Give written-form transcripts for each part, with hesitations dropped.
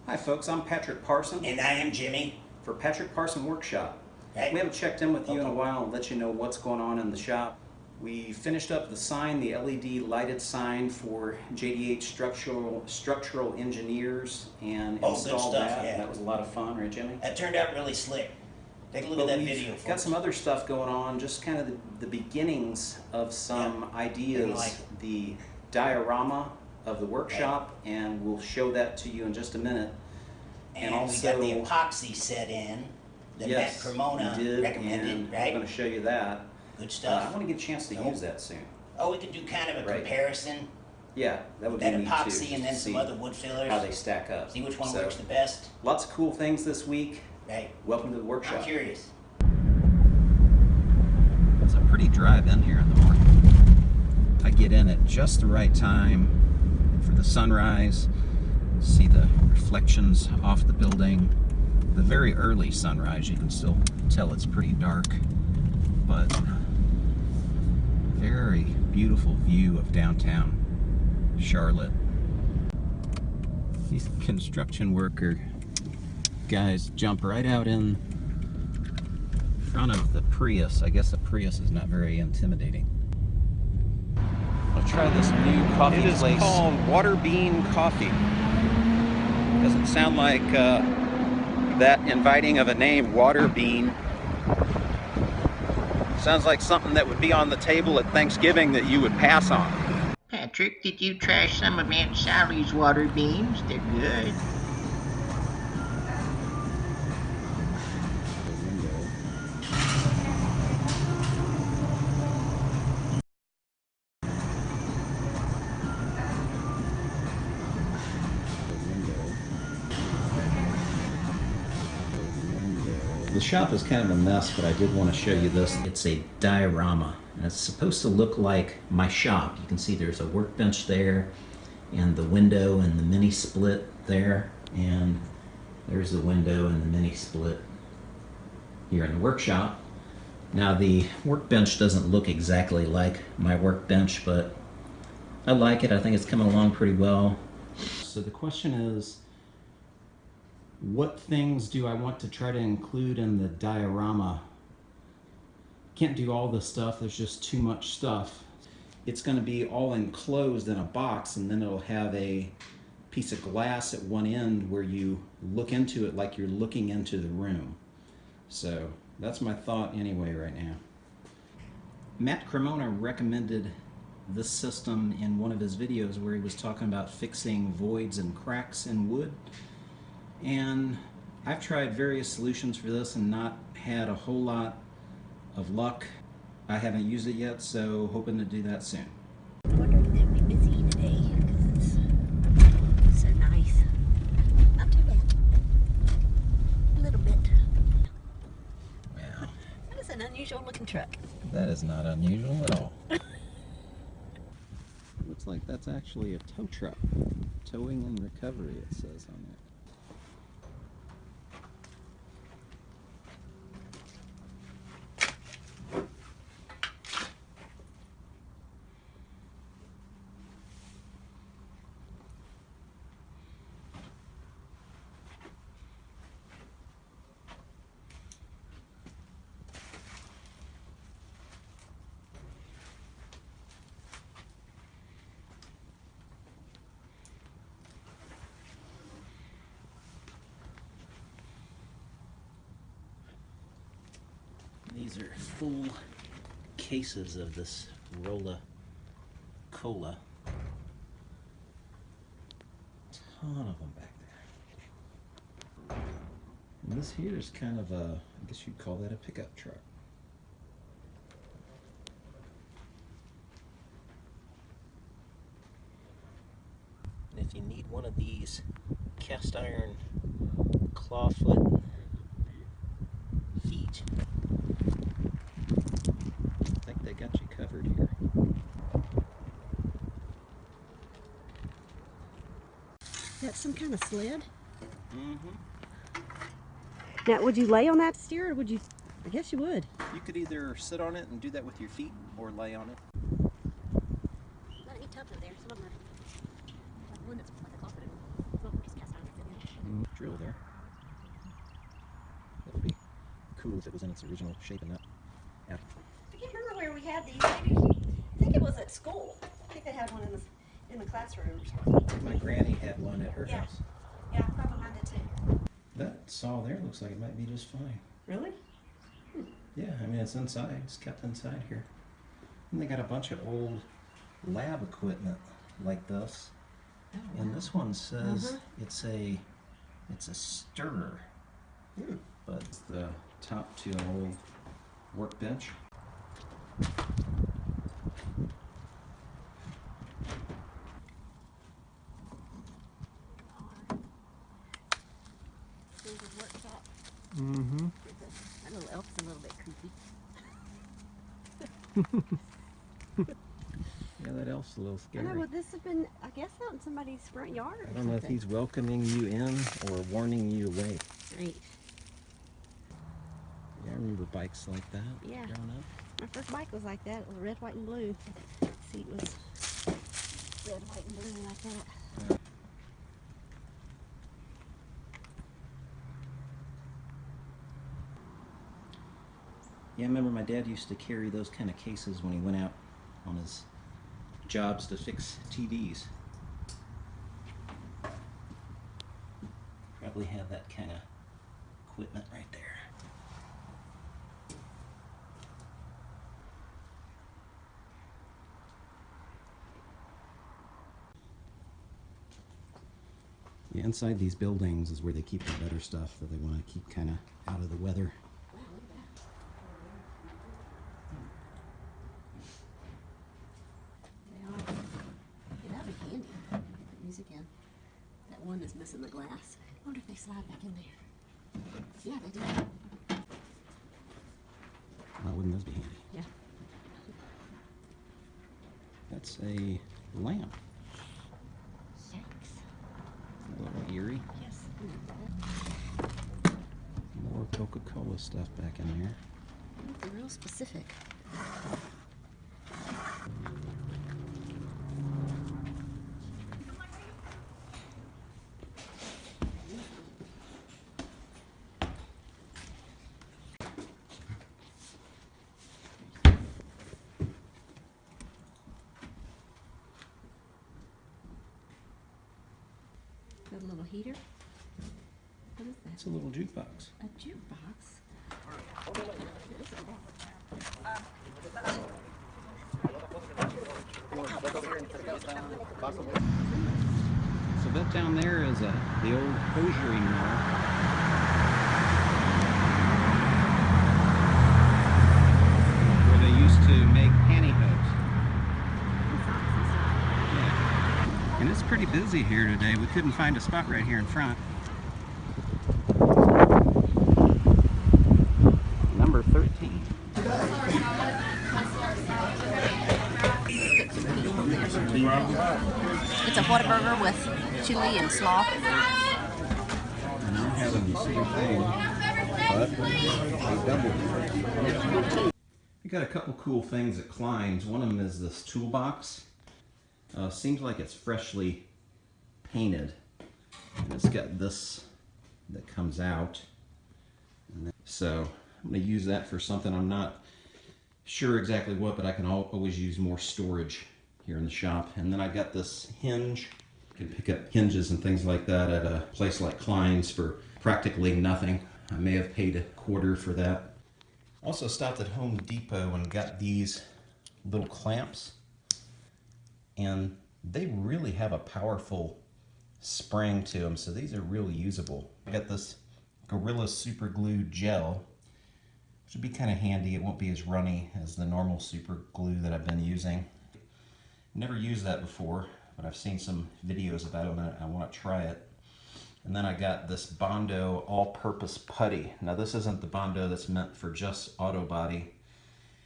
Hi folks, I'm Patrick Parson. And I am Jimmy. For Patrick Parson Workshop. Right. We haven't checked in with you in a while and let you know what's going on in the shop. We finished up the sign, the LED lighted sign for JDH structural engineers, and installed that. Yeah. That was a lot of fun, right Jimmy? That turned out really slick. Take a look at that video. We've got some other stuff going on, just kind of the beginnings of some ideas. The diorama of the workshop, and we'll show that to you in just a minute. And also, we got the epoxy set in that Matt Cremona recommended, right? I'm going to show you that. Good stuff. I want to get a chance to use that soon. Oh, we could do kind of a comparison. Yeah, that would be that neat epoxy too, and then some other wood fillers. How they stack up. See which one works the best. Lots of cool things this week. Right. Welcome to the workshop. I'm curious. It's a pretty drive in here in the morning. I get in at just the right time for the sunrise. See the reflections off the building. The very early sunrise, you can still tell it's pretty dark, but very beautiful view of downtown Charlotte. These construction worker guys jump right out in front of the Prius. I guess the Prius is not very intimidating. I'll try this new coffee place. It is called Whataburger Coffee. Doesn't sound like that inviting of a name, water bean. Sounds like something that would be on the table at Thanksgiving that you would pass on. Patrick, did you try some of Aunt Sally's water beans? They're good. The shop is kind of a mess, but I did want to show you this. It's a diorama, and it's supposed to look like my shop. You can see there's a workbench there, and the window and the mini split there, and there's the window and the mini split here in the workshop. Now the workbench doesn't look exactly like my workbench, but I like it. I think it's coming along pretty well. So the question is, what things do I want to try to include in the diorama? Can't do all the stuff, there's just too much stuff. It's going to be all enclosed in a box, and then it'll have a piece of glass at one end where you look into it like you're looking into the room. So that's my thought anyway right now. Matt Cremona recommended this system in one of his videos where he was talking about fixing voids and cracks in wood. And I've tried various solutions for this and not had a whole lot of luck. I haven't used it yet, so hoping to do that soon. I wonder if they'll be busy today because it's so nice. Not too bad. A little bit. Wow. That is an unusual looking truck. That is not unusual at all. Looks like that's actually a tow truck. Towing and recovery, it says on it. These are full cases of this Rolla Cola. Ton of them back there. And this here is kind of a, I guess you'd call that a pickup truck. And if you need one of these cast iron clawfoot feet, I think they got you covered here. That's some kind of sled? Mm-hmm. Now, would you lay on that steer, or would you? I guess you would. You could either sit on it and do that with your feet, or lay on it. Not any tubs over there. Some of them are like one that's like a coffin. It's not just cast iron. drill there. That would be cool if it was in its original shape and not out. I can't remember where we had these. Maybe, I think it was at school. I think they had one in the classroom or something. My granny had one at her house. Yeah, probably mine did too. That saw there looks like it might be just fine. Really? Yeah, I mean, it's inside. It's kept inside here. And they got a bunch of old lab equipment like this. Oh, wow. And this one says it's a stirrer. But it's the top to an old workbench. Mm-hmm. That little elf's a little bit creepy. Yeah, that elf's a little I scary. know, would this have been, I guess, out in somebody's front yard or I don't know if he's welcoming you in or warning you away. Right. Yeah, I remember bikes like that Yeah. growing up. My first bike was like that. It was red, white, and blue. Seat was red, white, and blue like that. Yeah, I remember my dad used to carry those kind of cases when he went out on his jobs to fix TVs. Probably had that kind of equipment right there. Yeah, inside these buildings is where they keep the better stuff that they want to keep kind of out of the weather. That one is missing the glass. I wonder if they slide back in there. Yeah, they do. Why wouldn't those be handy? Yeah. That's a lamp. Yikes. A little eerie. Yes. More Coca-Cola stuff back in there. They're real specific. Got a little heater. What is that? It's a little jukebox. A jukebox. So that down there is the old hosiery mill. Where they used to make pantyhose. Yeah. And it's pretty busy here today. We couldn't find a spot right here in front. Number 13. It's a Whataburger with chili and slaw. And I'm having the same thing, but a double. We got a couple cool things at Cline's. One of them is this toolbox. Seems like it's freshly painted. And it's got this that comes out. So I'm going to use that for something. I'm not sure exactly what, but I can always use more storage here in the shop. And then I got this hinge. You can pick up hinges and things like that at a place like Cline's for practically nothing. I may have paid $1 for that. Also stopped at Home Depot and got these little clamps. And they really have a powerful spring to them, so these are really usable. I got this Gorilla Super Glue Gel, which would be kind of handy. It won't be as runny as the normal super glue that I've been using. Never used that before, but I've seen some videos about it and I want to try it. And then I got this Bondo all-purpose putty. Now this isn't the Bondo that's meant for just auto body.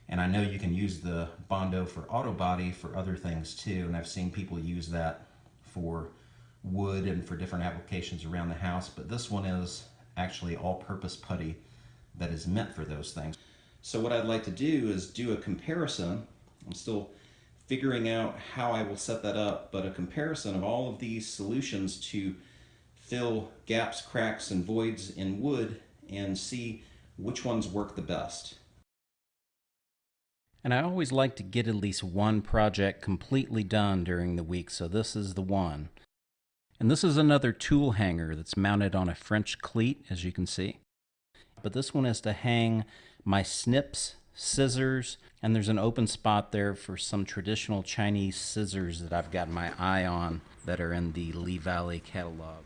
And I know you can use the Bondo for auto body for other things too. And I've seen people use that for wood and for different applications around the house. But this one is actually all-purpose putty that is meant for those things. So what I'd like to do is do a comparison. I'm still figuring out how I will set that up, but a comparison of all of these solutions to fill gaps, cracks, and voids in wood and see which ones work the best. And I always like to get at least one project completely done during the week, so this is the one. And this is another tool hanger that's mounted on a French cleat, as you can see. But this one is to hang my snips, scissors, and there's an open spot there for some traditional Chinese scissors that I've got my eye on that are in the Lee Valley catalog.